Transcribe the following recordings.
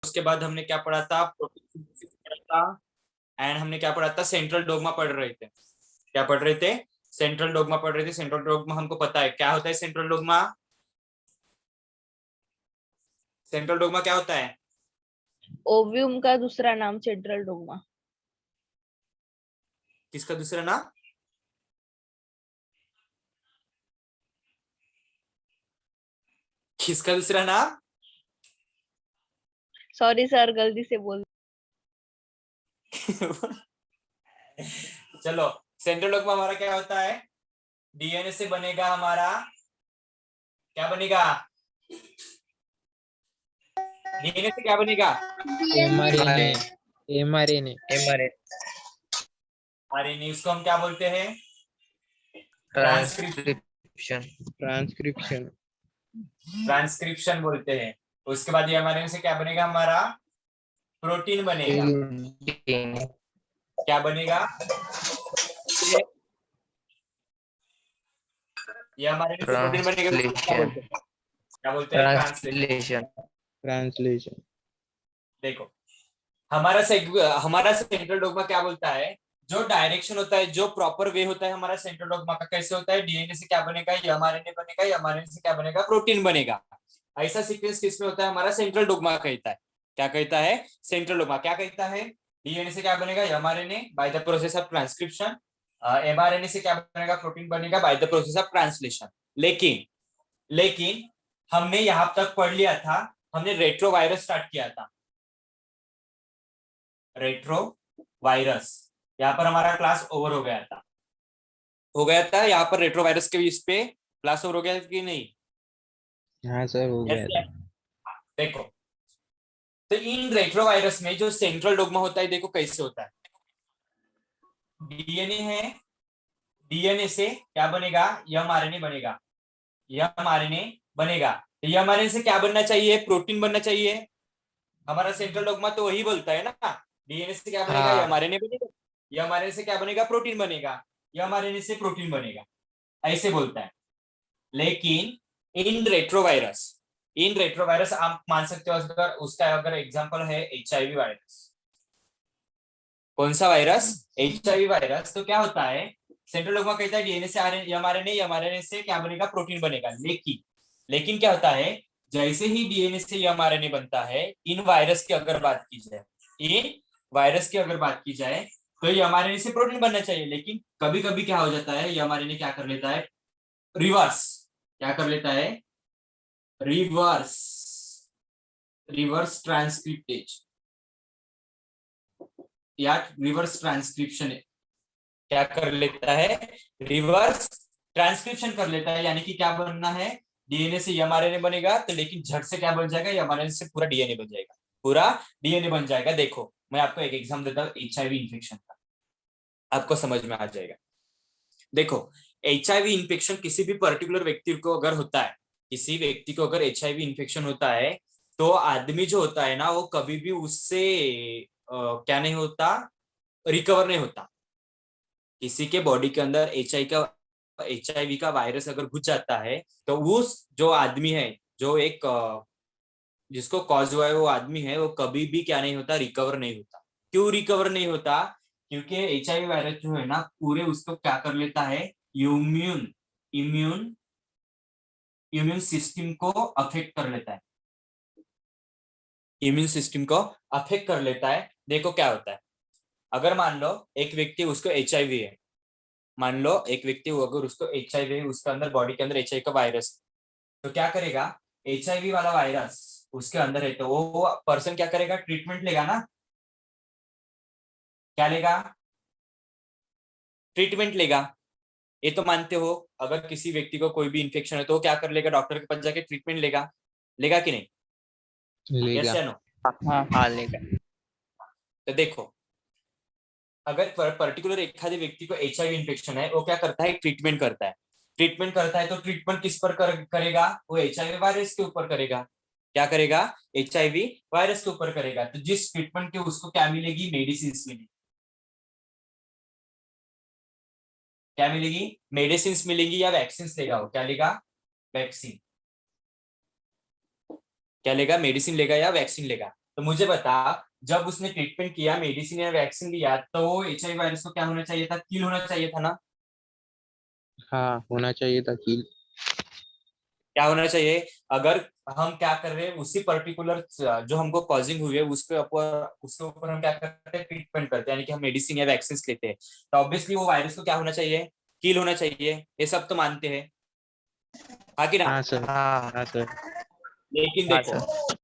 उसके बाद हमने क्या पढ़ा था, प्रोटीन सिंथेसिस पढ़ा था, एंड हमने क्या पढ़ा था, सेंट्रल डोग्मा पढ़ रहे थे। क्या पढ़ रहे थे? सेंट्रल डोग्मा पढ़ रहे थे। सेंट्रल डोग्मा हमको पता है क्या होता है। सेंट्रल डोग्मा, सेंट्रल डोग्मा क्या होता है? ओव्यूम का दूसरा नाम सेंट्रल डोग्मा। किसका दूसरा नाम? किसका दूसरा नाम? सॉरी सर, गलती से बोल। चलो, सेंट्रल डोग्मा हमारा क्या होता है? डीएनए से बनेगा हमारा, क्या बनेगा? डीएनए से क्या बनेगा? एमआरएनए। एमआरएनए। एमआरएनए। आरएनए, उसको हम क्या बोलते हैं? ट्रांसक्रिप्शन। ट्रांसक्रिप्शन। ट्रांसक्रिप्शन बोलते हैं। उसके बाद ये एमआरएनए से क्या बनेगा हमारा? प्रोटीन बनेगा। क्या बनेगा? ये एमआरएनए से प्रोटीन बनेगा। क्या बोलते हैं? ट्रांसलेशन। ट्रांसलेशन। देखो, हमारा सेंट्रल डोग्मा क्या बोलता है? जो डायरेक्शन होता है, जो प्रॉपर वे होता है हमारा सेंट्रल डोग्मा का, कैसे होता है? डीएनए से क्या बनेगा? एमआरएनए बनेगा। एमआरएनए से क्या बनेगा? प्रोटीन बनेगा। ऐसा सीक्वेंस किसमें होता है? हमारा सेंट्रल डोग्मा कहता है। क्या कहता है? सेंट्रल डोग्मा क्या कहता है? डीएनए से क्या बनेगा? MRNA by the process of transcription. MRNA से क्या बनेगा? प्रोटीन बनेगा by the process of translation. लेकिन लेकिन हमने यहां तक पढ़ लिया था, हमने रेट्रोवायरस स्टार्ट किया था। रेट्रोवायरस, यहाँ पर हमारा क्लास ओवर हो गया था। यहाँ पर रेट्रोवायरस के इस पे क्लास ओवर हो गया कि नहीं? हाँ सर, हो गया था। देखो, तो इन रेट्रोवायरस में जो सेंट्रल डोग्मा होता है, देखो कैसे होता है। डीएनए है, डीएनए से क्या बनेगा? एमआरएनए बनेगा। एमआरएनए बनेगा। एमआरएनए से क्या बनना चाहिए? प्रोटीन बनना चाहिए। हमारा सेंट्रल डोग्मा तो वही बोलता है ना। डीएनए से क्या बनेगा? एमआरएनए बनेगा। एमआरएनए से क्या बनेगा? प्रोटीन बनेगा। एमआरएनए से प्रोटीन बनेगा, ऐसे बोलता है। लेकिन इन रेट्रोवायरस आप मान सकते हो, अगर उसका अगर एग्जांपल है एचआईवी वायरस। कौन सा वायरस? HIV virus. तो क्या होता है? सेंट्रल डोग्मा कहता है डीएनए से एमआरएनए, एमआरएनए से क्या बनेगा? प्रोटीन बनेगा। लेकिन क्या होता है? जैसे ही डीएनए से एमआरएनए बनता है, इन वायरस की अगर बात की जाए, इन वायरस की अगर बात की जाए, तो ये एमआरएनए से प्रोटीन बनना चाहिए। लेकिन कभी कभी क्या हो जाता है? एमआरएनए क्या कर लेता है? रिवर्स। क्या कर लेता है? रिवर्स, रिवर्स ट्रांसक्रिप्टेज या रिवर्स ट्रांसक्रिप्शन क्या कर लेता है? रिवर्स ट्रांसक्रिप्शन कर लेता है। यानी कि क्या बनना है? डीएनए से एमआरएनए बनेगा, तो लेकिन झट से क्या बन जाएगा? एमआरएनए से पूरा डीएनए बन जाएगा। पूरा डीएनए बन जाएगा। देखो, मैं आपको एक एग्जाम देता हूँ एचआईवी इन्फेक्शन का, आपको समझ में आ जाएगा। देखो, एचआईवी इन्फेक्शन किसी भी पर्टिकुलर व्यक्ति को अगर होता है, किसी व्यक्ति को अगर एचआईवी इन्फेक्शन होता है, तो आदमी जो होता है ना, वो कभी भी उससे क्या नहीं होता? रिकवर नहीं होता। किसी के बॉडी के अंदर एचआईवी का वायरस अगर घुस जाता है, तो उस जो आदमी है, जो एक जिसको कॉज हुआ है, वो आदमी है, वो कभी भी क्या नहीं होता? रिकवर नहीं होता। क्यों रिकवर नहीं होता? क्योंकि एचआईवी वायरस जो है ना, पूरे उसको क्या कर लेता है? इम्यून इम्यून इम्यून सिस्टम को अफेक्ट कर लेता है। इम्यून सिस्टम को अफेक्ट कर लेता है। देखो क्या होता है, अगर मान लो एक व्यक्ति, उसको एचआईवी है, मान लो एक व्यक्ति अगर उसको एचआईवी है, उसके अंदर बॉडी के अंदर एचआईवी का वायरस, तो क्या करेगा? एचआईवी वाला वायरस उसके अंदर है, तो वो पर्सन क्या करेगा? ट्रीटमेंट लेगा ना। क्या लेगा? ट्रीटमेंट लेगा। ये तो मानते हो, अगर किसी व्यक्ति को कोई भी इंफेक्शन है, तो वो क्या कर लेगा? डॉक्टर के पास जाके ट्रीटमेंट लेगा। लेगा कि नहीं? यस लेगा। या नो? हाँ, लेगा। तो देखो, अगर पर्टिकुलर एक व्यक्ति को एचआईवी इन्फेक्शन है, वो क्या करता है? ट्रीटमेंट करता है। ट्रीटमेंट करता है, तो ट्रीटमेंट किस पर करेगा? वो एचआईवी वायरस के ऊपर करेगा। क्या करेगा? एचआईवी वायरस के ऊपर करेगा। तो जिस ट्रीटमेंट के उसको क्या मिलेगी? मेडिसिन मिलेगी। क्या मिलेगी? मेडिसिन मिलेगी या वैक्सीन लेगा? वो क्या लेगा? वैक्सीन। क्या लेगा? मेडिसिन लेगा या वैक्सीन लेगा? तो मुझे बता, जब उसने ट्रीटमेंट किया, मेडिसिन या वैक्सीन लिया, तो HIV वायरस को क्या होना चाहिए था? किल होना चाहिए था ना? हाँ होना चाहिए था किल। क्या होना चाहिए? अगर हम क्या कर रहे हैं, उसी पर्टिकुलर जो हमको कॉजिंग हुई है उसके ऊपर हम क्या करते हैं, ट्रीटमेंट करते हैं, यानी कि हम मेडिसिन या वैक्सीन लेते हैं, तो ऑब्वियसली वो वायरस को क्या होना चाहिए? किल होना चाहिए। ये सब तो मानते हैं, हाँ कि ना? हाँ सर। हाँ हाँ सर। लेकिन हाँ देखो, सर।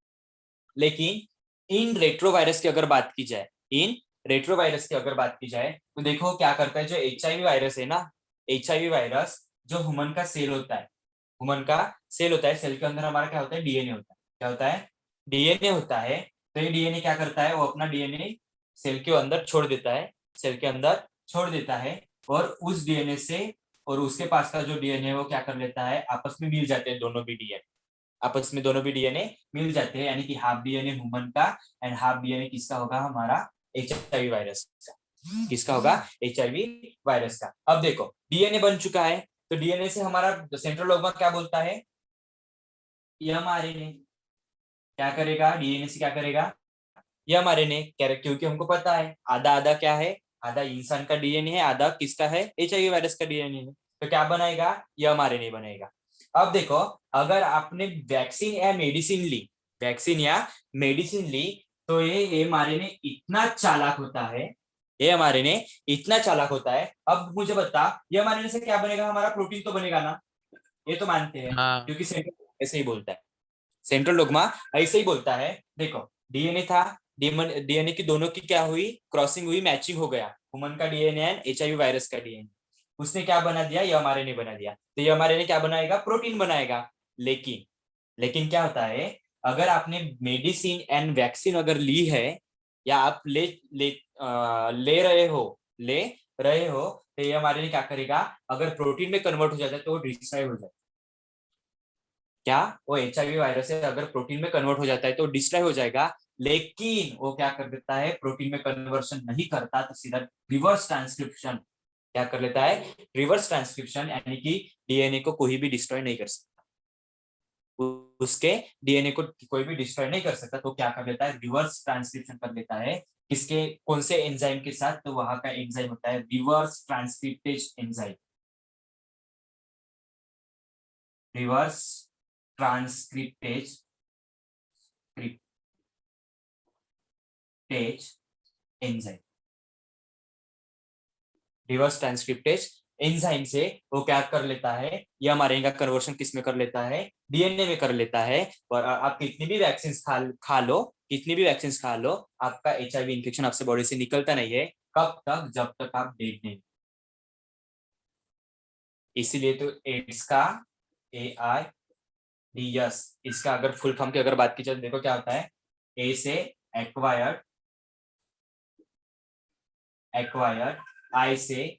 लेकिन इन रेट्रोवायरस की अगर बात की जाए, इन रेट्रोवायरस की अगर बात की जाए, तो देखो क्या करता है, जो HIV वायरस है ना, HIV वायरस जो ह्यूमन का सेल होता है, ह्यूमन का सेल होता है, सेल के अंदर हमारा क्या होता है? DNA होता है। क्या होता है? DNA होता है। तो ये DNA क्या करता है? वो अपना DNA सेल के अंदर छोड़ देता है, सेल के अंदर छोड़ देता है, और उस DNA से और उसके पास का जो DNA है वो क्या कर लेता है, आपस में मिल जाते हैं दोनों भी DNA, आपस में दोनों भी DNA मिल जाते हैं, यानी कि हाफ DNA ह्यूमन का एंड हाफ DNA किसका होगा? हमारा HIV वायरस का। किसका होगा? HIV वायरस का। अब देखो DNA बन चुका है, तो DNA से हमारा सेंट्रल डॉग्मा क्या बोलता है? mRNA क्या करेगा? DNA से क्या करेगा? mRNA, क्योंकि हमको पता है आधा आधा क्या है, आधा इंसान का DNA है, आधा किसका है? HIV वायरस का DNA है। तो क्या बनाएगा? mRNA बनेगा। अब देखो, अगर आपने वैक्सीन या मेडिसिन ली, वैक्सीन या मेडिसिन ली, तो ये mRNA इतना चालाक होता है, ये mRNA इतना चालाक होता है। अब मुझे बता, ये mRNA से क्या बनेगा? हमारा प्रोटीन तो बनेगा ना? ये तो मानते हैं, हाँ क्योंकि सेंट्रल ऐसे ही बोलता है, सेंट्रल डोग्मा ऐसे ही बोलता है। देखो DNA था, DNA की दोनों की क्या हुई? क्रॉसिंग हुई, मैचिंग हो गया, ह्यूमन का DNA एंड HIV वायरस का DNA। उसने क्या बना दिया? ये mRNA बना दिया। तो ये mRNA क्या बनाएगा? प्रोटीन बनाएगा। लेकिन लेकिन क्या होता है, अगर आपने मेडिसिन एंड वैक्सीन अगर ली है, या आप ले ले रहे हो, तो ये mRNA क्या करेगा? अगर प्रोटीन में कन्वर्ट हो जाता है तो वो डिस्ट्रॉय हो जाता है। क्या? वो HIV वायरस है, अगर प्रोटीन में कन्वर्ट हो जाता है तो डिस्ट्रॉय हो जाएगा, लेकिन वो क्या कर देता है? प्रोटीन में कन्वर्शन नहीं करता, तो सीधा रिवर्स ट्रांसक्रिप्शन क्या कर लेता है? रिवर्स ट्रांसक्रिप्शन, यानी कि DNA को कोई भी डिस्ट्रॉय नहीं कर सकता, उसके DNA को कोई भी डिस्ट्रॉय नहीं कर सकता, तो क्या कर लेता है? रिवर्स ट्रांसक्रिप्शन कर लेता है। किसके, कौन से एंजाइम के साथ? तो वहां का एंजाइम होता है reverse transcriptase enzyme, reverse transcriptase enzyme, reverse transcriptase enzyme से वो क्या कर लेता है? ये हमारे का कन्वर्शन किस में कर लेता है? DNA में कर लेता है। और आप कितनी भी वैक्सीन खा लो, कितनी भी वैक्सीन खा लो, आपका HIV इन्फेक्शन आपसे बॉडी से निकलता नहीं है। कब तक? जब तक आप डेड नहीं। इसीलिए तो एड्स का AIDS, इसका अगर फुल फॉर्म की अगर बात की जाए, देखो क्या होता है? ए से एक्वायर्ड, आई से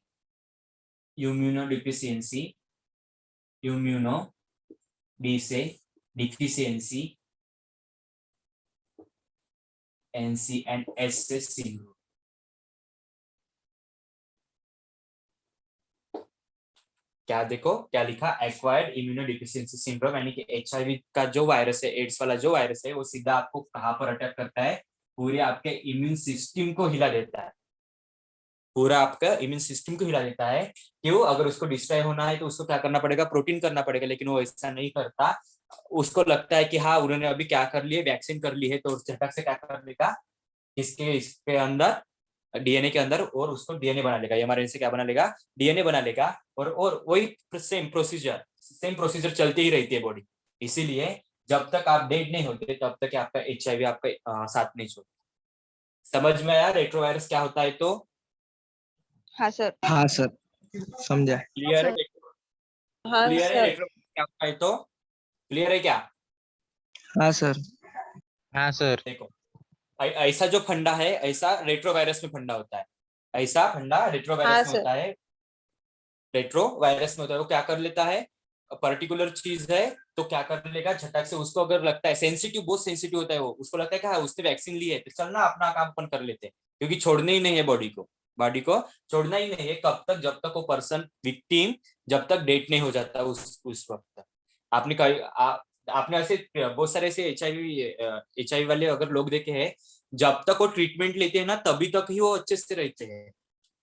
इम्यूनोडिफिशियंसी, इम्यूनो, डी से डिफिशियंसी, NC एंड S से सिंड्रोम। क्या देखो क्या लिखा? एक्वायर्ड इम्यूनोडिफिशियंसी सिंड्रोम, यानी कि HIV का जो वायरस है, एड्स वाला जो वायरस है, वो सीधा आपको कहां पर अटैक करता है? पूरे आपके इम्यून सिस्टम को हिला देता है, पूरा आपका इम्यून सिस्टम को हिला देता है। क्यों? अगर उसको डिस्ट्रॉय होना है तो उसको क्या करना पड़ेगा? प्रोटीन करना पड़ेगा, लेकिन वो ऐसा नहीं करता। उसको लगता है कि हाँ, उन्होंने अभी क्या कर लिए, वैक्सीन कर ली है, तो उस झटक से क्या कर लेगा? इसके अंदर, DNA के अंदर, और उसको DNA बना लेगा, mRNA से क्या बना लेगा? DNA बना लेगा। और वही सेम प्रोसीजर चलती ही रहती है बॉडी। इसीलिए जब तक आप डेड नहीं होते, तब तक आपका HIV आपका साथ नहीं छोड़ता। समझ में आया रेट्रोवायरस क्या होता है? तो हाँ सर। हाँ सर, समझा। क्लियर है? हाँ क्लियर है सर। रेट्रोवायरस क्या होता है? तो क्लियर है क्या? हाँ सर। हाँ सर। देखो, ऐसा जो फंडा है, ऐसा रेट्रोवायरस में फंडा होता है, ऐसा फंडा हाँ रेट्रोवायरस में सर। होता है। रेट्रोवायरस में होता है, वो क्या कर लेता है? पर्टिकुलर चीज है, तो क्या कर लेगा? झटक से उसको अगर लगता है सेंसिटिव, बहुत सेंसिटिव होता है वो, उसको लगता है कि हाँ, उसने वैक्सीन ली है, तो चलना अपना काम अपन कर लेते हैं, क्योंकि छोड़ने ही नहीं है बॉडी को छोड़ना ही नहीं है। कब तक? जब तक वो पर्सन विक्टिम, जब तक डेट नहीं हो जाता, उस वक्त तक। आपने आपने ऐसे बहुत सारे ऐसे एचआईवी वाले अगर लोग देखे हैं, जब तक वो ट्रीटमेंट लेते हैं ना तभी तक ही वो अच्छे से रहते हैं।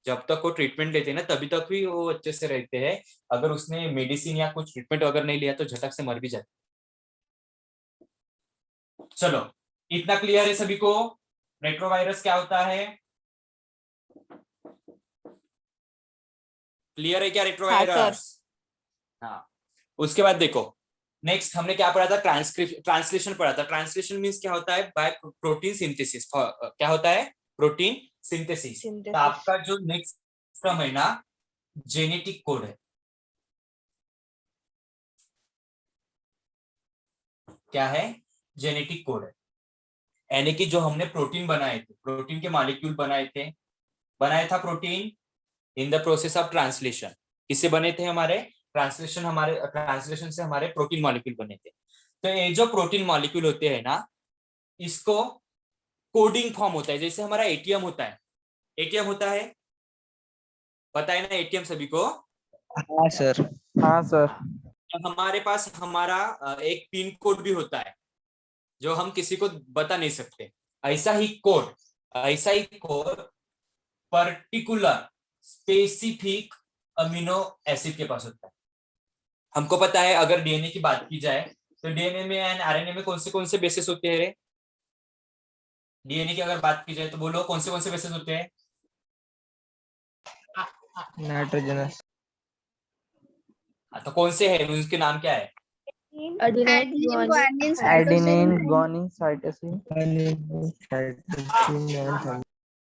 जब तक वो ट्रीटमेंट लेते हैं ना तभी तक ही वो अच्छे से रहते हैं। अगर उसने मेडिसिन या कुछ ट्रीटमेंट अगर नहीं लिया तो झटक से मर भी जाते। चलो, इतना क्लियर है सभी को? रेट्रोवायरस क्या होता है? क्लियर है क्या रेट्रोवायरस? हाँ। उसके बाद देखो, नेक्स्ट हमने क्या पढ़ा था? ट्रांसलेशन पढ़ा था। ट्रांसलेशन मींस क्या होता है? Bye protein synthesis. क्या होता है? Protein synthesis. तो आपका जो नेक्स्ट टर्म है ना, जेनेटिक कोड है। क्या है? जेनेटिक कोड है। यानी कि जो हमने प्रोटीन बनाए थे, प्रोटीन के मॉलिक्यूल बनाए थे, बनाया था protein in the process of translation. किससे बने थे? हमारे ट्रांसलेशन से हमारे प्रोटीन मॉलिक्यूल बने थे। तो ये जो प्रोटीन मॉलिक्यूल होते हैं ना, इसको कोडिंग फॉर्म होता है। जैसे हमारा एटीएम होता है, एटीएम होता है, पता है ना एटीएम सभी को? हाँ सर। हाँ सर। तो हमारे पास हमारा एक पिन कोड भी होता है जो हम किसी को बता नहीं सकते। ऐसा ही code particular specific amino acid के पास होता है। हमको पता है अगर डीएनए की बात की जाए तो डीएनए में एंड आरएनए में कौन से बेसिस होते हैं? डीएनए की अगर बात की जाए तो बोलो कौन से बेसिस होते हैं? नाइट्रोजनस। तो कौन से है, उनके नाम क्या है? Adenine guanine cytosine.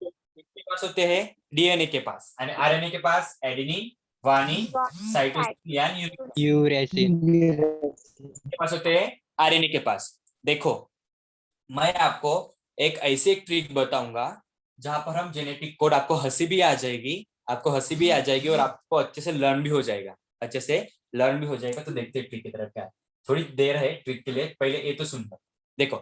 किसके पास होते हैं? डीएनए के पास। और आरएनए के पास adenine, guanine, cytosine and uracil. के पास होते हैं आरएनए के पास। देखो, मैं आपको एक ट्रिक बताऊंगा जहां पर हम जेनेटिक कोड, आपको हंसी भी आ जाएगी और आपको अच्छे से लर्न भी हो जाएगा। तो देखते हैं ट्रिक की तरफ क्या है। थोड़ी देर है ट्रिक के लिए, पहले ये तो सुन लो। देखो,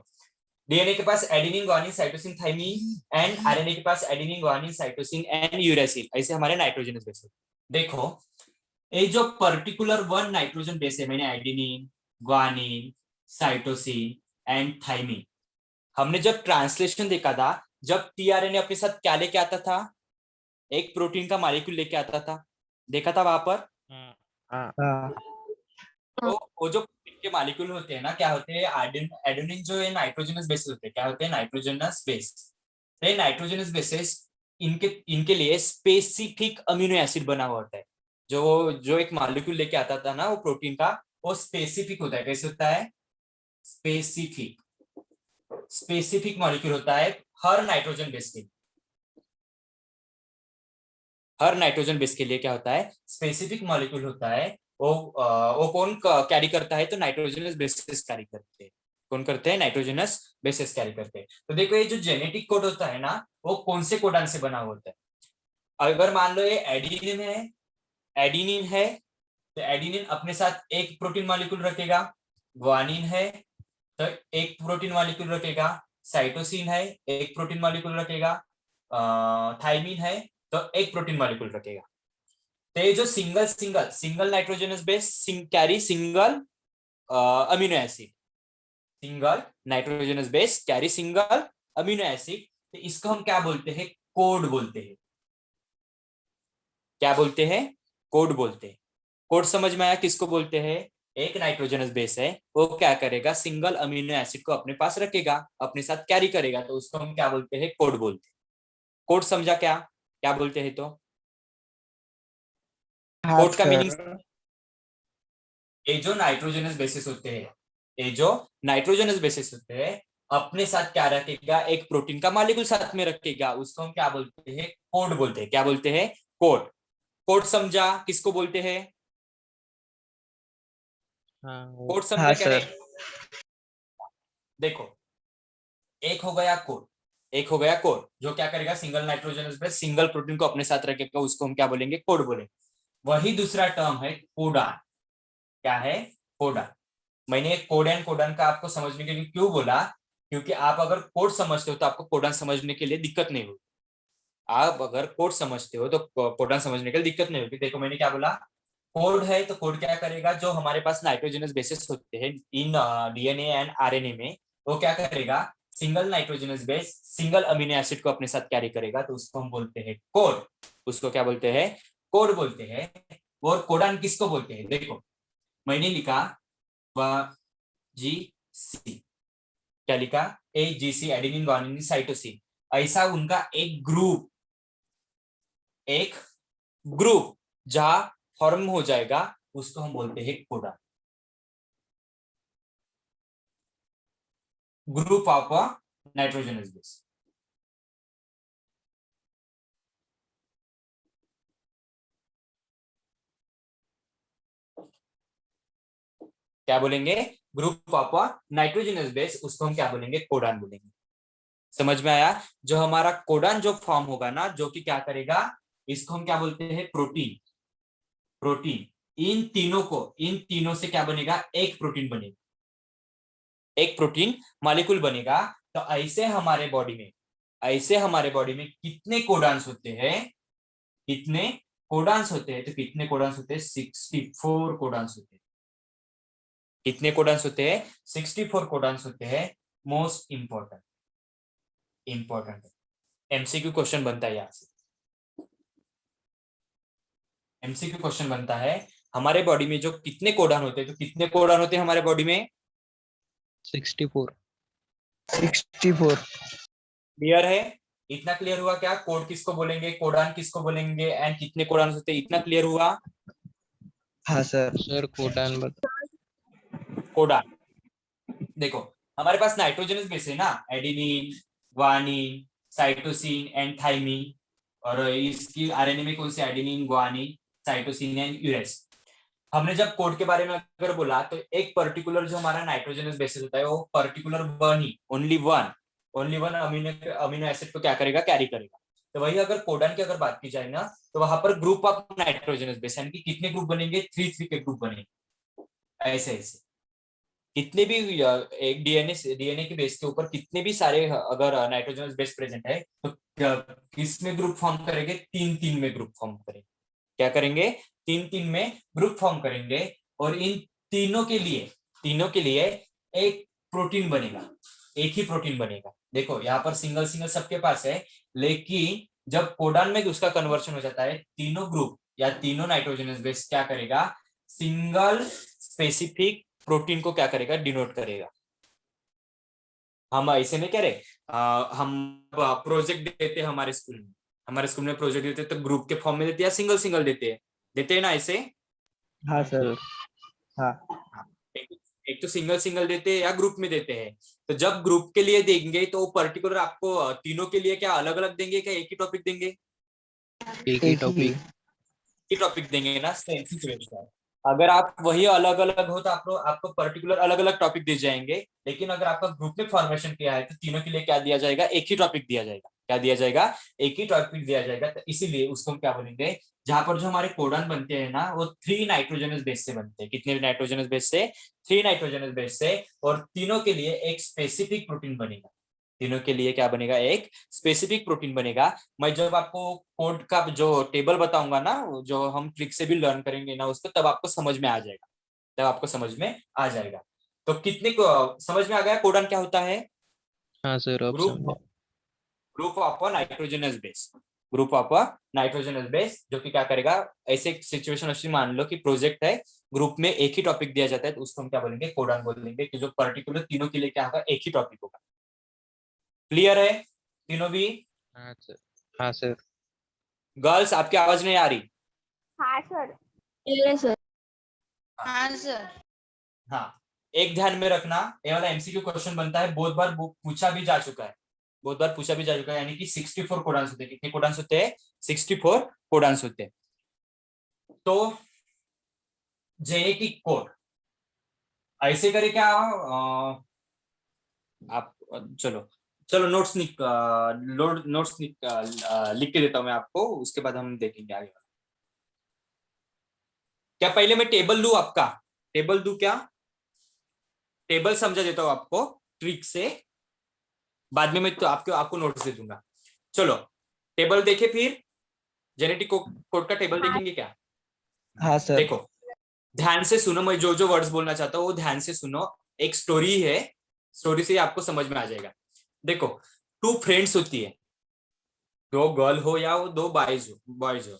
डीएनए के पास adenine, guanine, cytosine, thymine and RNA के पास adenine, guanine, cytosine and uracil. ऐसे हमारे नाइट्रोजनस बेस है। देखो, ये जो पर्टिकुलर वन नाइट्रोजन बेस है, मैंने adenine, guanine, cytosine and thymine, हमने जब ट्रांसलेशन देखा था, जब टीआरएनए अपने साथ क्या लेके आता था? एक प्रोटीन का मॉलिक्यूल लेके आता था, देखा था वहां पर? हाँ तो वो जो प्रोटीन के मॉलिक्यूल होते हैं ना, क्या होते हैं? एडेनिन जो है नाइट्रोजनस बेस होते हैं। क्या होते हैं? Nitrogenous base. तो नाइट्रोजनस बेसेस, इनके लिए स्पेसिफिक अमीनो एसिड बना हुआ होता है। जो एक मॉलिक्यूल लेके आता था ना वो प्रोटीन का, वो स्पेसिफिक होता है। कैसे होता है? स्पेसिफिक मॉलिक्यूल होता है हर नाइट्रोजन बेस के लिए क्या होता है? स्पेसिफिक मॉलिक्यूल होता है। वो कौन कैरी करता है? तो नाइट्रोजनस बेसिस कैरी करते हैं। कौन करते हैं? नाइट्रोजनस बेसिस कैरी करते हैं। तो देखो, ये जो जेनेटिक कोड होता है ना, वो कौन से कोडान से बना हुआ होता है? अगर मान लो ये एडिनिन है तो एडिनिन अपने साथ एक प्रोटीन मॉलिक्यूल रखेगा। ग्वानिन है तो एक प्रोटीन मॉलिक्यूल रखेगा। साइटोसिन है, एक प्रोटीन मॉलिक्यूल रखेगा। थाइमिन है तो एक प्रोटीन मॉलिक्यूल रखेगा। तो ये जो single nitrogenous base carry single amino acid, single nitrogenous base carry single amino acid. तो इसको हम क्या बोलते हैं? कोड बोलते हैं। क्या बोलते हैं? कोड बोलते हैं। कोड समझ में आया किसको बोलते हैं? एक नाइट्रोजनस बेस है, वो क्या करेगा? सिंगल अमीनो एसिड को अपने पास रखेगा, अपने साथ कैरी करेगा, तो उसको हम क्या बोलते हैं? कोड बोलते हैं। कोड समझा क्या क्या बोलते हैं? तो हाँ कोड का मीनिंग, सर। ये जो नाइट्रोजनस बेसिस होते हैं, अपने साथ क्या रखेगा? एक प्रोटीन का मॉलिक्यूल साथ में रखेगा, उसको हम क्या बोलते हैं? कोड बोलते हैं। क्या बोलते हैं? कोड। कोड समझा किसको बोलते हैं? कोड समझा हाँ क्या नहीं? सर। देखो, एक हो गया कोड जो क्या करेगा? Single nitrogenous base single protein को अपने साथ रखेगा, उसको हम क्या बोलेंगे? कोड बोलेंगे। वही दूसरा टर्म है कोडान। क्या है? कोडान। मैंने कोड एंड कोडान का आपको समझने के लिए क्यों बोला? क्योंकि आप अगर कोड समझते हो तो आपको कोडान समझने के लिए दिक्कत नहीं होगी। आप अगर कोड समझते हो तो कोडान समझने के लिए दिक्कत नहीं होगी। देखो, मैंने क्या बोला? कोड है तो कोड क्या करेगा, जो हमारे पास नाइट्रोजनस बेसेस होते हैं इन डीएनए एंड आरएनए में, वो क्या करेगा, single nitrogenous base single amino acid को अपने साथ कैरी करेगा, तो उसको हम बोलते हैं कोड। उसको क्या बोलते हैं, कोड बोलते हैं। और कोडान किसको बोलते हैं, देखो मैंने लिखा जी, क्या लिखा, AGC एडेनिन गुआनिन साइटोसिन, ऐसा उनका एक ग्रुप जहां फॉर्म हो जाएगा, उसको हम बोलते हैं codon, group of nitrogenous base. क्या बोलेंगे, ग्रुप ऑफ नाइट्रोजनस बेस, उसको हम क्या बोलेंगे, कोडान बोलेंगे। समझ में आया। जो हमारा कोडान जो फॉर्म होगा ना, जो कि क्या करेगा, इसको हम क्या बोलते हैं, प्रोटीन। प्रोटीन इन तीनों से क्या बनेगा, एक प्रोटीन बनेगा, एक प्रोटीन मॉलिक्यूल बनेगा। तो ऐसे हमारे बॉडी में कितने कोडान्स होते हैं, कितने कोडान्स होते हैं, तो कितने कोडान्स होते हैं, 64 कोडान्स होते हैं। कितने कोडान्स होते हैं, 64 कोडान्स होते हैं। मोस्ट इंपॉर्टेंट एमसीक्यू क्वेश्चन बनता है, यहाँ से एमसीक्यू क्वेश्चन बनता है, हमारे बॉडी में जो कितने कोडान होते हैं, तो कितने कोडान होते हैं हमारे बॉडी में, 64। 64। क्लियर है। इतना क्लियर हुआ क्या, कोड किसको बोलेंगे, कोडान किसको बोलेंगे, एंड कितने कोडान होते हैं, इतना क्लियर हुआ। हाँ सर। सर कोडान बता। कोडान देखो, हमारे पास नाइट्रोजनस बेस है ना, adenine, guanine, cytosine and thymine, और इसकी आरएनए में कौन सी, adenine, guanine, cytosine and uracil. हमने जब कोड के बारे में अगर बोला, तो एक पर्टिकुलर जो हमारा नाइट्रोजनस बेसिस होता है, वो पर्टिकुलर वन ही, ओनली वन अमीनो एसिड को क्या करेगा, कैरी करेगा। तो वही अगर कोडान की अगर बात की जाए ना, तो वहां पर ग्रुप ऑफ नाइट्रोजनस बेस, यानी कि कितने ग्रुप बनेंगे, 3 के ग्रुप बनेंगे। ऐसे कितने भी एक डीएनए के बेस के ऊपर कितने भी सारे अगर नाइट्रोजनस बेस प्रेजेंट है, तो किस में ग्रुप फॉर्म करेंगे, 3 में ग्रुप फॉर्म करेंगे। क्या करेंगे, 3 में ग्रुप फॉर्म करेंगे, और इन तीनों के लिए एक प्रोटीन बनेगा, एक ही प्रोटीन बनेगा। देखो यहाँ पर सिंगल सबके पास है, लेकिन जब कोडान में उसका कन्वर्शन हो जाता है, तीनों ग्रुप या तीनों नाइट्रोजनस बेस क्या करेगा, सिंगल स्पेसिफिक प्रोटीन को क्या करेगा, डिनोट करेगा। हम ऐसे नहीं कह रहे, हम प्रोजेक्ट देते हैं हमारे स्कूल में प्रोजेक्ट देते हैं, तो ग्रुप के फॉर्म में देते हैं या सिंगल देते हैं ना ऐसे। हाँ सर। हाँ। एक तो सिंगल देते हैं या ग्रुप में देते हैं। तो जब ग्रुप के लिए देंगे, तो पर्टिकुलर आपको तीनों के लिए क्या अलग अलग देंगे, क्या एक ही टॉपिक देंगे, एक ही टॉपिक देंगे ना, सेम सिचुएशन है। अगर आप वही अलग अलग हो, तो आपको पर्टिकुलर अलग अलग टॉपिक दिए जाएंगे। लेकिन अगर आपका ग्रुप में फॉर्मेशन किया है, तो तीनों के लिए क्या दिया जाएगा, एक ही टॉपिक दिया जाएगा। क्या दिया जाएगा, एक ही टॉपिक दिया जाएगा। तो इसीलिए उसको हम क्या बोलेंगे, जहां पर जो हमारे कोडन बनते हैं ना, वो 3 नाइट्रोजनस बेस से बनते हैं। कितने नाइट्रोजनस बेस से, 3 नाइट्रोजनस बेस से। और तीनों के लिए एक स्पेसिफिक प्रोटीन बनेगा। तीनों के लिए क्या बनेगा, एक स्पेसिफिक प्रोटीन बनेगा। मैं जब आपको कोड का जो टेबल बताऊंगा ना, जो हम ट्रिक से भी लर्न करेंगे ना उसको, तब आपको समझ में आ जाएगा। तो कितने को समझ में आ गया, कोडन क्या होता है, हाँ सर अब समझा। ग्रुप ऑफ नाइट्रोजनस बेस, जो कि क्या करेगा, ऐसे सिचुएशन ऐसी मान लो कि प्रोजेक्ट है, ग्रुप में एक ही टॉपिक दिया जाता है, तो उसको हम क्या बोलेंगे, कोडन बोलेंगे, कि जो पर्टिकुलर तीनों के लिए क्या होगा, एक ही टॉपिक होगा। क्लियर है तीनों भी। हाँ सर। हाँ सर। गर्ल्स, आपकी आवाज नहीं आ रही। हाँ सर। सर। हाँ सर। हाँ, एक ध्यान में रखना, ये वाला एमसीक्यू क्वेश्चन बनता है, बहुत बार पूछा भी जा चुका है, यानी कि 64 कोडांस होते हैं। कितने कोडांस होते हैं, 64 कोडांस होते हैं। तो जेनेटिक कोड ऐसे करे क्या, आप चलो नोट्स लिख के देता हूं मैं आपको, उसके बाद हम देखेंगे आगे। क्या पहले मैं टेबल दूं, आपका टेबल दूं क्या, टेबल समझा देता हूं आपको ट्रिक से, बाद में मैं तो आपको नोट्स दे दूंगा। चलो टेबल देखे, फिर जेनेटिक कोड का टेबल देखेंगे क्या। हाँ सर। देखो ध्यान से सुनो, मैं जो जो वर्ड्स बोलना चाहता हूँ वो ध्यान से सुनो। एक स्टोरी है, स्टोरी से ही आपको समझ में आ जाएगा। देखो, टू फ्रेंड्स होती है, दो गर्ल हो या वो दो बॉयज हो,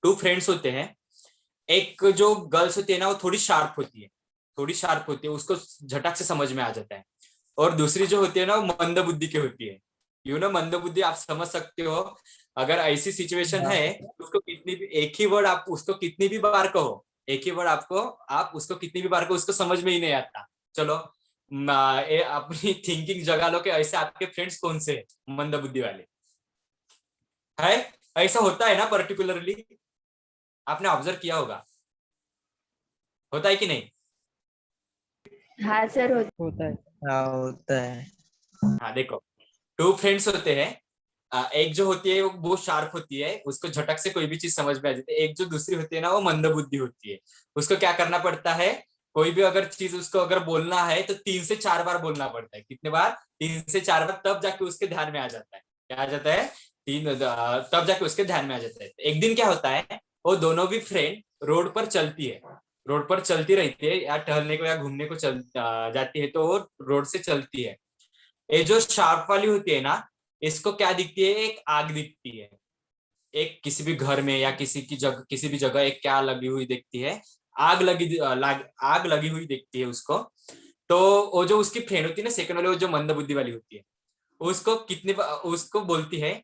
टू फ्रेंड्स होते हैं। एक जो गर्ल्स होती है ना वो थोड़ी शार्प होती है, थोड़ी शार्प होती है, उसको झटक से समझ में आ जाता है। और दूसरी जो होती है ना वो मंद बुद्धि की होती है। मंद बुद्धि आप समझ सकते हो। अगर ऐसी सिचुएशन हाँ है, उसको कितनी भी एक ही वर्ड आप उसको कितनी भी बार कहो, एक ही वर्ड आपको आप उसको कितनी भी बार कहो, उसको समझ में ही नहीं आता। चलो अपनी थिंकिंग जगा लो कि ऐसे आपके फ्रेंड्स कौन से हैं मंद बुद्धि वाले है। ऐसा होता है ना, पर्टिकुलरली आपने ऑब्जर्व किया होगा, होता है कि नहीं? हाँ सर होता है। हाँ होता है। हाँ देखो, टू फ्रेंड्स होते हैं। एक जो होती है वो बहुत शार्प होती है, उसको झटक से कोई भी चीज समझ में आ जाती है। एक जो दूसरी होती है ना वो मंद बुद्धि होती है, उसको क्या करना पड़ता है, कोई भी अगर चीज उसको अगर बोलना है तो 3 से 4 बार बोलना पड़ता है। कितने बार? 3 से 4 बार, तब जाके उसके ध्यान में आ जाता है। क्या आ जाता है? तब जाके उसके ध्यान में आ जाता है। एक दिन क्या होता है, वो दोनों भी फ्रेंड रोड पर चलती है, रोड पर चलती रहती है, या टहलने को या घूमने को जाती है, तो वो रोड से चलती है। ये जो शार्प वाली होती है ना, इसको क्या दिखती है, एक आग दिखती है। एक किसी भी घर में या किसी भी जगह एक क्या लगी हुई दिखती है, आग लगी हुई दिखती है उसको। तो वो जो उसकी फ्रेंड होती है ना, सेकंड वाली, वो जो मंद बुद्धि वाली होती है, उसको बोलती है,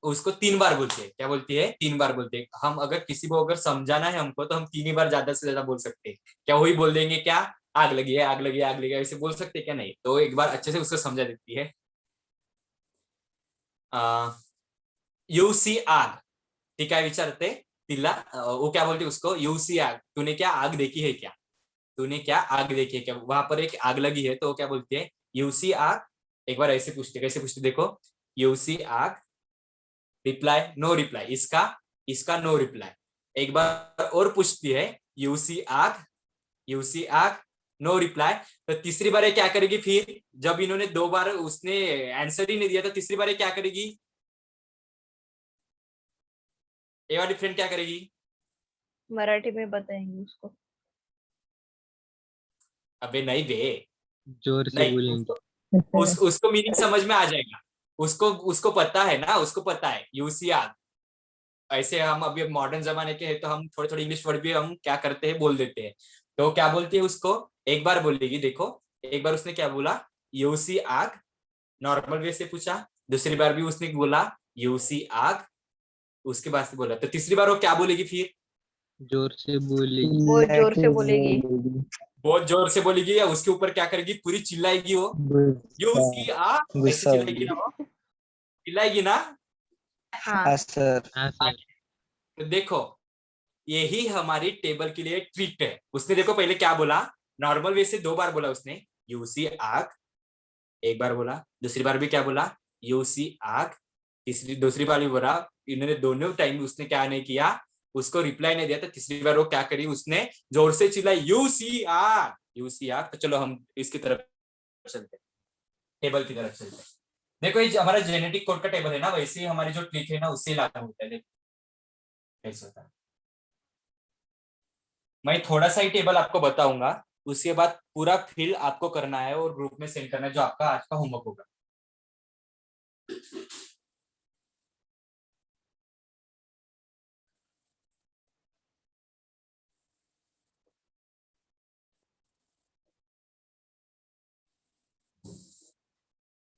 उसको 3 बार बोलती है। क्या बोलती है? 3 बार बोलते हैं। हम अगर किसी को अगर समझाना है हमको, तो हम 3 ही बार ज्यादा से ज्यादा बोल सकते हैं। क्या वही बोल देंगे क्या, आग लगी है, आग लगी है, आग लगी है, ऐसे बोल सकते हैं क्या? नहीं। तो एक बार अच्छे से उसको समझा देती है। यू सी आग, ठीक है विचारते तिला, वो क्या बोलती है उसको, यू सी आग, तूने क्या आग देखी है क्या, तूने क्या आग देखी है क्या, वहां पर एक आग लगी है, तो वो क्या बोलती है, यू सी आग। एक बार ऐसे पूछते, कैसे पूछते देखो, यू सी आग, रिप्लाई नो रिप्लाई, इसका इसका नो रिप्लाई। एक बार और पूछती है, यू सी आग, यू सी आग, नो रिप्लाई। तो तीसरी बार ये क्या करेगी फिर, जब इन्होंने 2 बार उसने आंसर ही नहीं दिया, तो तीसरी बार ये क्या करेगी, ये वाली फ्रेंड क्या करेगी? मराठी में बताएंगे उसको। अबे नहीं बे, जोर से नहीं, बोलेंगे। उसको मीनिंग समझ में आ जाएगा। उसको उसको पता है ना, उसको पता है यूसीआर। ऐसे हम अभी मॉडर्न जमाने के हैं, तो हम थोड़े थोड़े इंग्लिश वर्ड भी हम क्या करते हैं, बोल देते हैं। तो क्या बोलती है उसको, एक बार बोलेगी देखो, एक बार उसने क्या बोला, यूसी आग, नॉर्मल वे से पूछा। दूसरी बार भी उसने बोला यूसी आग, उसके बाद से बोला। तो तीसरी बार वो क्या बोलेगी फिर? जोर से बोलेगी। वो जोर से Let's बोलेगी। go. बहुत जोर से बोलेगी, या उसके ऊपर क्या करेगी, पूरी चिल्लाएगी वो, गुस्सा यूसी आग, ऐसे गुस्सा चिल्लाएगी होगी। ना वो, चिल्लाएगी ना। हाँ हाँ सर। हाँ सर। तो देखो, यही हमारी टेबल के लिए ट्रिक है। उसने देखो पहले क्या बोला, नॉर्मल वे से 2 बार बोला उसने, यूसी आग, एक बार बोला, दूसरी बार भी क्या बोला, यूसी आग, दूसरी बार भी बोला। इन्होंने दोनों टाइम उसने क्या नहीं किया, उसको रिप्लाई नहीं दिया। तो तीसरी बार वो क्या करी, उसने जोर से चिल्लाई, यूसी आग, यूसी आग। तो चलो हम इसकी तरफ चलते, टेबल की तरफ चलते। देखो ये हमारा जेनेटिक कोड का टेबल है ना, वैसे ही हमारी जो ट्रिक है ना उससे लागू होता है। देखो कैसे होता है, मैं थोड़ा सा ही टेबल आपको बताऊंगा, उसके बाद पूरा फिल आपको करना है और ग्रुप में सेंड करना है, जो आपका आज का होमवर्क होगा।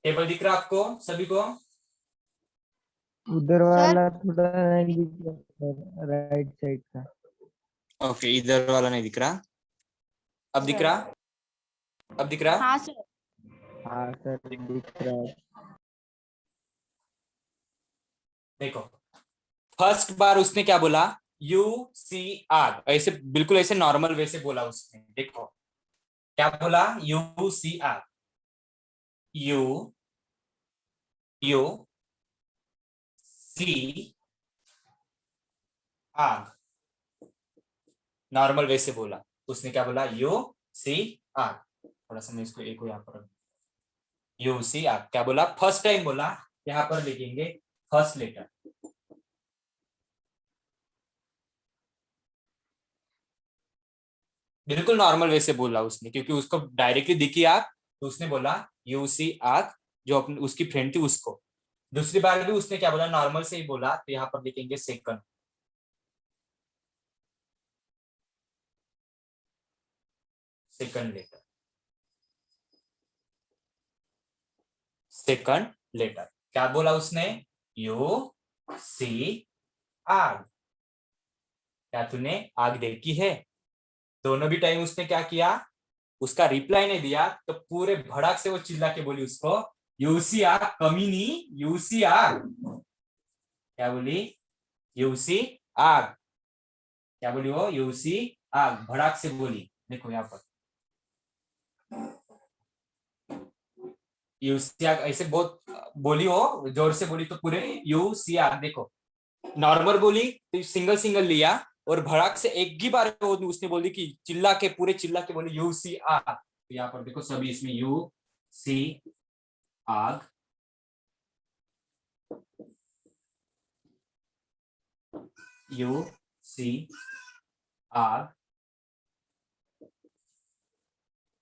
टेबल दिख रहा है आपको सभी को? उधर वाला थोड़ा नहीं दिख रहा, राइट साइड का। ओके, इधर वाला नहीं दिख रहा, अब दिख रहा, अब दिख रहा। हाँ सर। हाँ सर दिख रहा है। देखो, फर्स्ट बार उसने क्या बोला, यू सी आग, ऐसे बिल्कुल ऐसे नॉर्मल वे से बोला उसने। देखो क्या बोला, यू सी आग, यू यू सी आग, नॉर्मल वे से बोला उसने। क्या बोला, यू सी आग। थोड़ा सा मैं इसको एक को यहाँ पर, यू सी आग क्या बोला, फर्स्ट टाइम बोला। यहाँ पर लिखेंगे फर्स्ट लेटर, बिल्कुल नॉर्मल वे से बोला उसने, क्योंकि उसको डायरेक्टली दिखी आग तो उसने बोला यू सी आग, जो अपनी उसकी फ्रेंड थी उसको। दूसरी बार भी उसने क्या बोला, नॉर्मल से ही बोला, तो यहाँ पर लिखेंगे second. Second letter, second letter क्या बोला उसने, यू सी आग, क्या तूने आग देखी है। दोनों भी टाइम उसने क्या किया, उसका रिप्लाई नहीं दिया, तो पूरे भड़क से वो चिल्ला के बोली उसको, यूसी आग कमीनी, यूसी आग। क्या बोली, यूसी आग। क्या बोली वो, यूसी आग, भड़क से बोली। देखो यहाँ पर यूसी आग ऐसे बहुत बोली, हो जोर से बोली तो पूरे यूसी आग। देखो नॉर्मल बोली तो सिंगल सिंगल लिया, और भड़क से एक ही बार उसने बोली कि चिल्ला के, पूरे चिल्ला के बोली यू सी आग। तो यहाँ पर देखो सभी इसमें यू सी आग, यू सी आग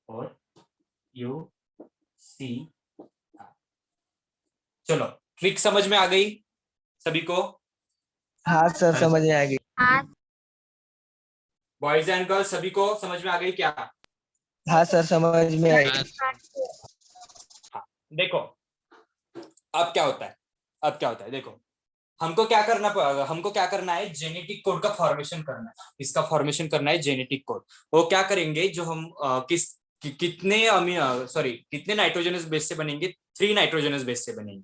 और यू सी आग। चलो ट्रिक समझ में आ गई सभी को। हाँ सर, समझ में आ गई। बॉयज एंड गर्ल्स सभी को समझ में आ गई क्या। हाँ सर, समझ में आई। हाँ देखो अब क्या होता है, अब क्या होता है देखो, हमको क्या करना है, जेनेटिक कोड का फॉर्मेशन करना है। इसका फॉर्मेशन करना है जेनेटिक कोड। वो क्या करेंगे, जो हम कितने नाइट्रोजनस बेस से बनेंगे, 3 नाइट्रोजनस बेस से बनेंगे।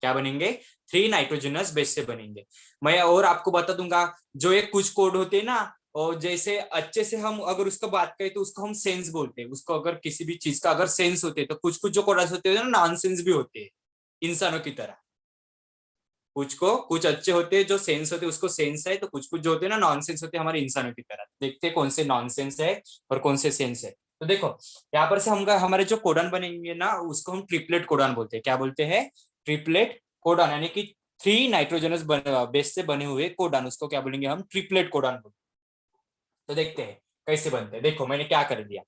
क्या बनेंगे, 3 नाइट्रोजनस बेस से बनेंगे। मैं और आपको बता दूंगा, जो ये कुछ कोड होते हैं ना, और जैसे अच्छे से हम अगर उसका बात करें तो उसको हम सेंस बोलते हैं। उसको अगर किसी भी चीज का अगर सेंस होते हैं, तो कुछ कुछ जो कोड होते हैं ना, नॉन सेंस भी होते हैं इंसानों की तरह। कुछ अच्छे होते हैं जो सेंस होते हैं, उसको सेंस है, तो कुछ कुछ जो होते हैं ना नॉनसेंस होते हैं हमारे इंसानों की तरह। देखते हैं कौन से नॉनसेंस है और कौन से सेंस है। तो देखो यहाँ पर से हम हमारे जो कोडन बनेंगे ना, उसको हम ट्रिपलेट कोडन बोलते हैं। क्या बोलते हैं, ट्रिपलेट कोडन, यानी कि 3 नाइट्रोजनस बेस से बने हुए कोडन, उसको क्या बोलेंगे हम, ट्रिपलेट कोडन बोलते हैं। तो देखते हैं कैसे बनते हैं। देखो मैंने क्या कर दिया,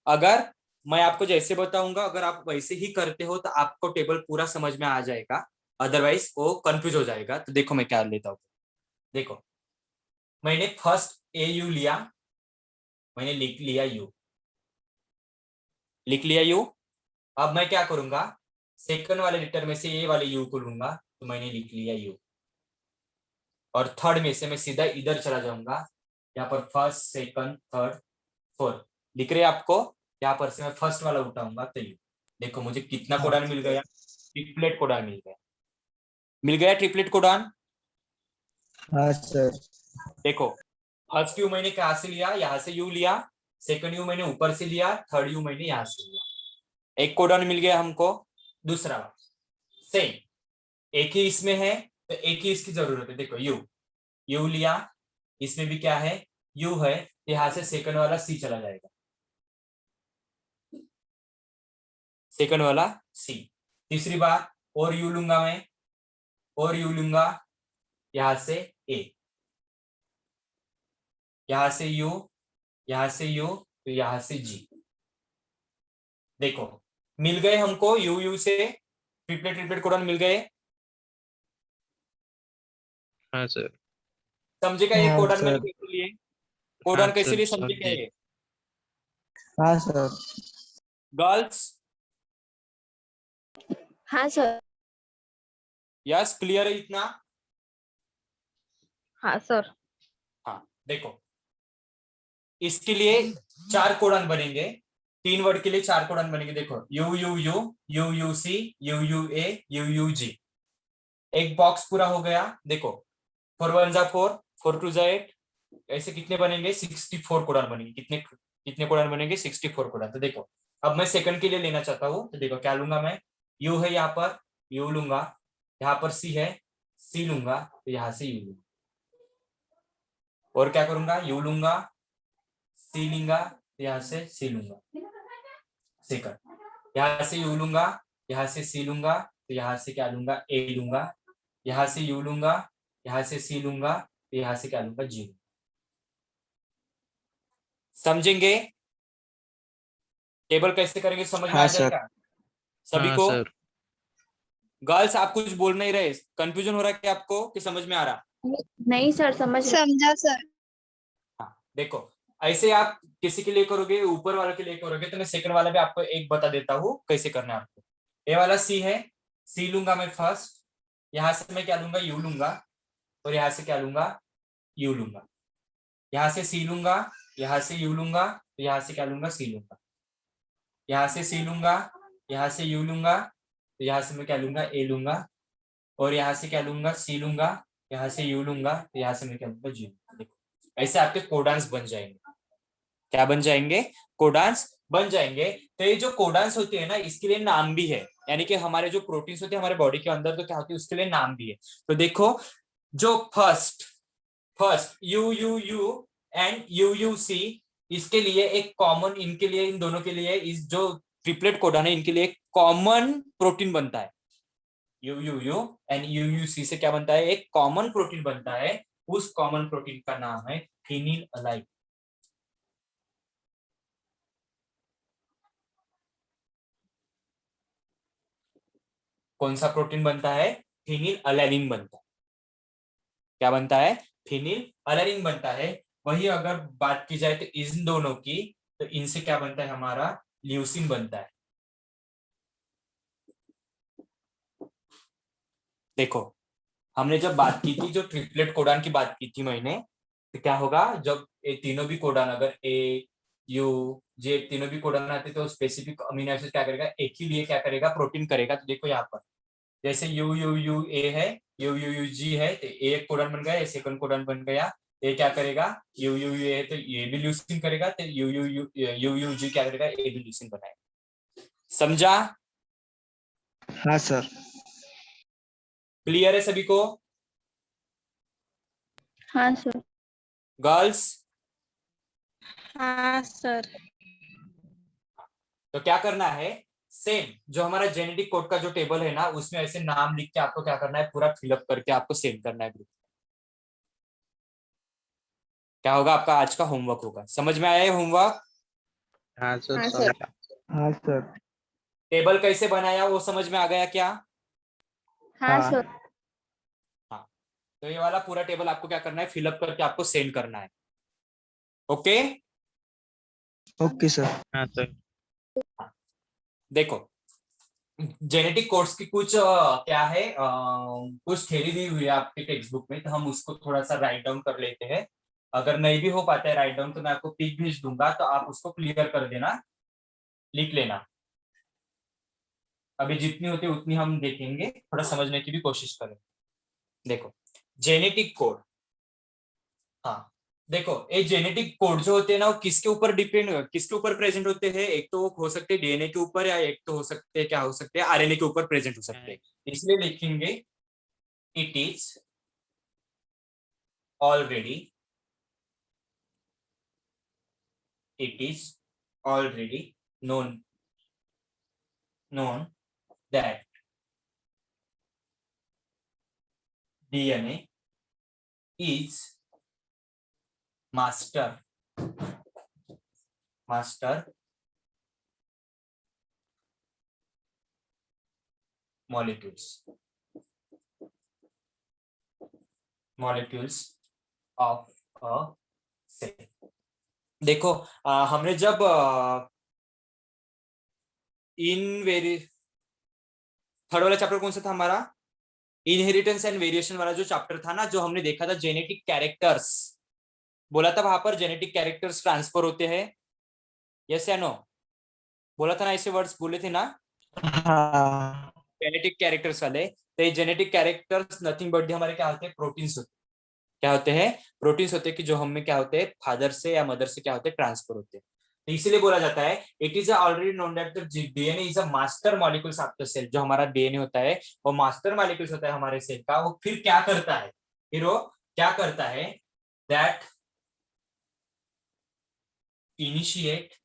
अगर मैं आपको जैसे बताऊंगा, अगर आप वैसे ही करते हो तो आपको टेबल पूरा समझ में आ जाएगा, अदरवाइज वो कंफ्यूज हो जाएगा। तो देखो मैं क्या लेता हूँ। देखो मैंने फर्स्ट ए यू लिया, मैंने लिख लिया यू, लिख लिया यू। अब मैं क्या करूंगा, सेकंड वाले लेटर में से ए वाले यू को लूंगा, तो मैंने लिख लिया यू। और थर्ड में से मैं सीधा इधर चला जाऊंगा, यहाँ पर फर्स्ट सेकंड थर्ड फोर्थ लिख रहे आपको। यहाँ पर से मैं फर्स्ट वाला उठाऊंगा तो यू। देखो मुझे कितना कोडान मिल गया, ट्रिपलेट कोडान मिल गया, मिल गया ट्रिपलेट कोडान। हाँ सर। देखो फर्स्ट यू मैंने कहा से लिया, यहाँ से यू लिया, सेकंड यू मैंने ऊपर से लिया, थर्ड यू मैंने यहाँ से लिया, एक कोडन मिल गया हमको। दूसरा सेम, एक ही इसमें है तो एक ही इसकी जरूरत है। देखो यू, यू लिया, इसमें भी क्या है, यू है, यहाँ से सेकंड वाला सी चला जाएगा, सेकंड वाला सी। तीसरी बार और यू लूंगा मैं, और यू लूंगा, यहां से ए, यहां से यू, यहां से यू, तो यहां से जी। देखो मिल गए हमको यू यू से ट्रिपलेट ट्रिपलेट कोडन मिल गए। हाँ सर। समझेगा ये हाँ कोडन मैंने सर। कैसे लिए, हाँ कोडन कैसे सर लिए समझेगा समझे। ये हाँ सर। गर्ल्स। हाँ सर। यस क्लियर है इतना। हाँ सर। हाँ देखो इसके लिए 4 कोडन बनेंगे, 3 वर्ड के लिए 4 कोडन बनेंगे। देखो U U U, U U C, U U A, U U G. एक बॉक्स पूरा हो गया। देखो 4 1 जा 4, 4 2 जा 8, ऐसे कितने बनेंगे, 64 कोडन बनेंगे। कितने कितने कोडन बनेंगे, 64 कोडन। तो देखो अब मैं सेकंड के लिए लेना चाहता हूँ, तो देखो क्या लूंगा मैं, यू है यहाँ पर, यू लूंगा, यहाँ पर सी है, सी लूंगा, तो यहाँ से यू लूंगा, और क्या करूंगा, यू लूंगा, सी लूंगा, तो यहाँ से सी लूंगा, सेकंड, यहाँ से यू लूंगा, यहाँ से सी लूंगा, तो यहाँ से क्या लूंगा, ए लूंगा, यहाँ से यू लूंगा, यहाँ से सी लूंगा, तो यहाँ से क्या लूंगा, जी। समझेंगे? टेबल कैसे करेंगे समझ में आ हाँ सर। जाएगा सभी हाँ को? सर। गर्ल्स आप कुछ बोल नहीं रहे, कंफ्यूजन हो रहा है क्या आपको कि समझ में आ रहा? नहीं सर, समझ गए। समझा सर। हाँ देखो, ऐसे आप किसी के लिए करोगे, ऊपर वाले के लिए करोगे, तो मैं सेकंड वाला भी आपको एक बता देता हूँ कैसे करना है आपको। ये वाला सी है, सी लूंगा मैं फर्स्ट, यहां से मैं क्या लूंगा, यू लूंगा, और यहां से क्या लूंगा, यू लूंगा। यहां से सी लूंगा, यहां से यू लूंगा, तो यहां से क्या लूंगा, सी लूंगा। यहां से सी लूंगा, यहां से यू लूंगा, तो यहां से मैं क्या लूंगा, ए लूंगा, और यहां से क्या लूंगा, सी लूंगा, यहां से यू लूंगा, तो यहां से मैं क्या लूंगा, जी लूंगा। देखो ऐसे आपके कोडांस बन जाएंगे। क्या बन जाएंगे? कोडांस बन जाएंगे। तो ये जो कोडांस होते हैं ना, इसके लिए नाम भी है, यानी कि हमारे जो प्रोटीन्स होते हैं हमारे बॉडी के अंदर, तो क्या होती है उसके लिए नाम भी है। तो देखो, जो first first U U U and U U C, इसके लिए एक कॉमन, इनके लिए, इन दोनों के लिए, इस जो ट्रिपलेट कोडान है इनके लिए एक कॉमन प्रोटीन बनता है। U U U and U U C से क्या बनता है, एक कॉमन प्रोटीन बनता है। उस कॉमन प्रोटीन का नाम है फिनिल अलाइन। कौन सा प्रोटीन बनता है? फिनिल अलानिन बनता है। क्या बनता है? फिनिल अलानिन बनता है। वही अगर बात की जाए तो इन दोनों की, तो इनसे क्या बनता है, हमारा ल्यूसिन बनता है। देखो, हमने जब बात की थी, जो ट्रिपलेट कोडान की बात की थी मैंने, तो क्या होगा, जब ये तीनों भी कोडान, अगर ए यू जे तीनों भी कोडान आते, तो स्पेसिफिक अमीनो एसिड क्या करेगा, एक ही लिए क्या करेगा, प्रोटीन करेगा। तो देखो यहाँ पर, जैसे यू यू यू ए है, यू यू यू जी है, तो ए एक कोडन बन गया, ये सेकंड कोडन बन गया। ये क्या करेगा, यू यू यू है, तो ये भी ल्यूसिन करेगा, तो U U U U U G क्या करेगा, ए भी ल्यूसिन बनाएगा। समझा? हाँ सर। क्लियर है सभी को? हाँ सर। गर्ल्स, हाँ सर। तो क्या करना है, सेम जो हमारा जेनेटिक कोड का जो टेबल है ना, उसमें ऐसे नाम लिख के आपको क्या करना है, पूरा फिलअप करके आपको सेंड करना है ग्रुप। क्या होगा, आपका आज का होमवर्क होगा। समझ में आया है होमवर्क? हाँ सर, हाँ सर। समझा। हाँ सर। टेबल कैसे बनाया वो समझ में आ गया क्या? हाँ हाँ। सर। हाँ, तो ये वाला पूरा टेबल आपको क्या करना है, फिलअप करके आपको सेंड करना है। ओके? Okay sir. हाँ सर। देखो, जेनेटिक कोड्स की कुछ क्या है, कुछ थ्योरी दी हुई है आपके टेक्स्ट बुक में, तो हम उसको थोड़ा सा राइट डाउन कर लेते हैं। अगर नहीं भी हो पाता है राइट डाउन, तो मैं आपको पिक भेज दूंगा, तो आप उसको क्लियर कर देना, लिख लेना। अभी जितनी होती है उतनी हम देखेंगे, थोड़ा समझने की भी कोशिश करें। देखो, जेनेटिक कोड, हाँ देखो, ये जेनेटिक कोड जो होते हैं ना, वो किसके ऊपर डिपेंड, किसके ऊपर प्रेजेंट होते हैं, एक तो हो सकते हैं डीएनए के ऊपर, या एक तो हो सकते हैं, क्या हो सकते हैं, आरएनए के ऊपर प्रेजेंट हो सकते हैं। इसलिए लिखेंगे, it is already, it is already known that DNA is master molecules of a cell। देखो, हमने जब इन वेरी थर्ड वाला चैप्टर कौन सा था हमारा, इनहेरिटेंस एंड वेरिएशन वाला जो चैप्टर था ना, जो हमने देखा था जेनेटिक कैरेक्टर्स, बोला था वहां पर जेनेटिक कैरेक्टर्स ट्रांसफर होते हैं, यस या नो? बोला था ना, ऐसे वर्ड्स बोले थे ना, हाँ। जेनेटिक कैरेक्टर्स वाले। तो ये जेनेटिक कैरेक्टर्स नथिंग बट हमारे क्या होते हैं, प्रोटीन्स होते हैं। क्या होते हैं? प्रोटीन्स होते हैं, कि जो हमें क्या होते हैं, फादर से या मदर से क्या होते हैं, ट्रांसफर होते हैं। तो इसीलिए बोला जाता है, it is already known that the DNA is a master molecules of the cell. जो हमारा डीएनए होता है वो मास्टर मॉलिक्यूल्स होता है हमारे सेल का। वो फिर क्या करता है, फिर वो क्या करता है, that initiate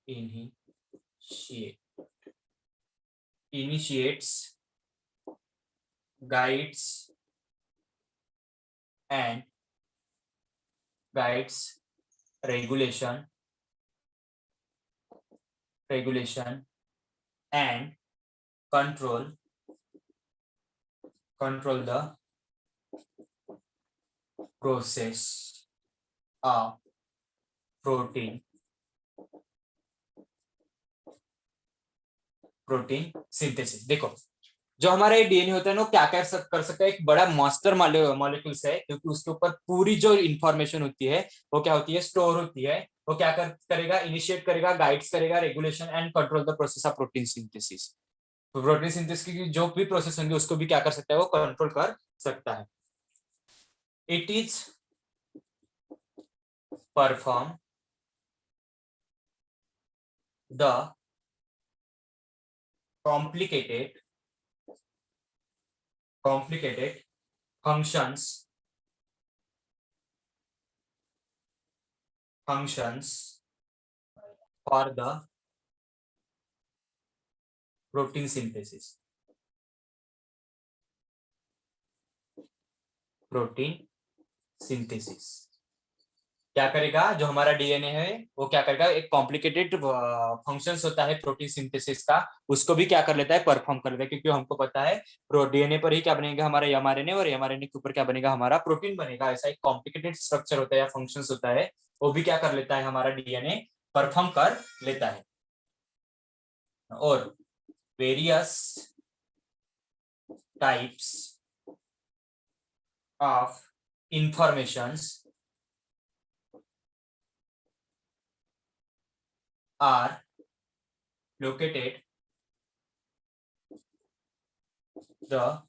initiate initiates, guides regulation and control the process of protein synthesis. देखो जो हमारा ये डीएनए होता है ना, क्या क्या कर सकता है, एक बड़ा मास्टर मॉलिक्यूल्स है, क्योंकि उसके ऊपर पूरी जो इंफॉर्मेशन होती है वो क्या होती है, स्टोर होती है। वो क्या करेगा, इनिशिएट करेगा, गाइड्स करेगा, regulation and control the process of protein synthesis. तो प्रोटीन सिंथेसिस की जो भी प्रोसेस होंगे उसको भी क्या कर सकता है, वो कंट्रोल कर सकता है। It is perform the complicated functions for the protein synthesis। क्या करेगा, जो हमारा डीएनए है वो क्या करेगा, एक कॉम्प्लिकेटेड फंक्शंस होता है प्रोटीन सिंथेसिस का, उसको भी क्या कर लेता है, परफॉर्म कर लेता है। क्योंकि हमको पता है डीएनए पर ही क्या बनेगा, हमारा एमआरएनए, और एमआरएनए के ऊपर क्या बनेगा, हमारा प्रोटीन बनेगा। ऐसा एक कॉम्प्लिकेटेड स्ट्रक्चर होता है या फंक्शंस होता है, वो भी क्या कर लेता है, हमारा डीएनए परफॉर्म कर लेता है। और various types of informations are located the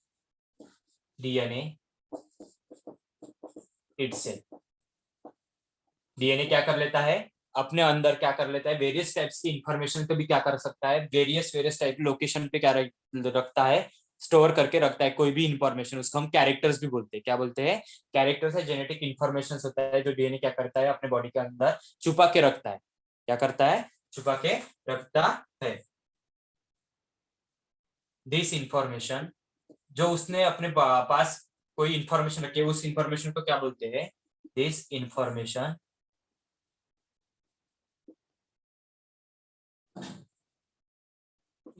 DNA itself। DNA क्या कर लेता है, अपने अंदर क्या कर लेता है, वेरियस टाइप्स की इंफॉर्मेशन को भी क्या कर सकता है, वेरियस टाइप लोकेशन पे क्या रखता है, स्टोर करके रखता है। कोई भी इंफॉर्मेशन, उसको हम कैरेक्टर्स भी बोलते हैं। क्या बोलते हैं, कैरेक्टर्स है, जेनेटिक इंफॉर्मेशन होता है जो डीएनए क्या करता है, अपने बॉडी के अंदर छुपा के रखता है। क्या करता है, छुपा के रखता है। दिस इंफॉर्मेशन, जो उसने अपने पास कोई इंफॉर्मेशन रखी है, उस इंफॉर्मेशन को क्या बोलते हैं, this information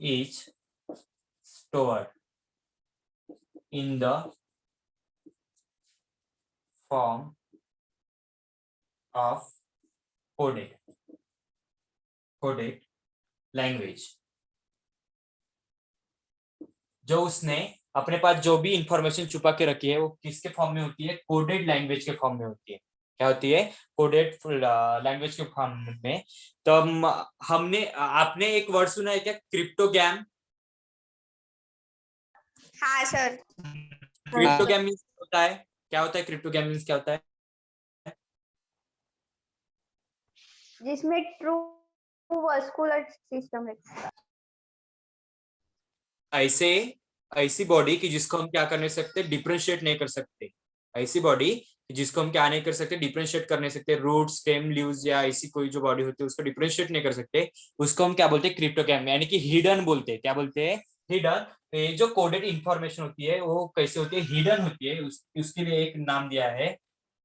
is stored in the form of coded language. जो उसने अपने पास जो भी इंफॉर्मेशन छुपा के रखी है वो किसके फॉर्म में होती है, कोडेड लैंग्वेज के फॉर्म में होती है। क्या होती है, कोडेड लैंग्वेज के फॉर्म में। तो हमने आपने एक वर्ड सुना है क्या, क्रिप्टोग्राम? हाँ सर। क्रिप्टोग्राम मीन्स होता है, क्या होता है क्रिप्टोग्राम मीन्स, क्या होता है, जिसमें ट्रू वास्कुलर सिस्टम है। ऐसी बॉडी की जिसको हम क्या कर नहीं सकते, डिफरेंशिएट नहीं कर सकते। ऐसी बॉडी जिसको हम क्या नहीं कर सकते, डिफरेंशिएट कर नहीं सकते। रूट, स्टेम, लीव्स या ऐसी कोई जो बॉडी होती है उसको डिफरेंशिएट नहीं कर सकते, उसको हम क्या बोलते हैं, क्रिप्टोग्राम, यानी कि हिडन बोलते हैं। क्या बोलते हैं, हिडन। तो ये जो कोडेड इंफॉर्मेशन होती है वो कैसे होती है, हिडन होती है। उसके लिए एक नाम दिया है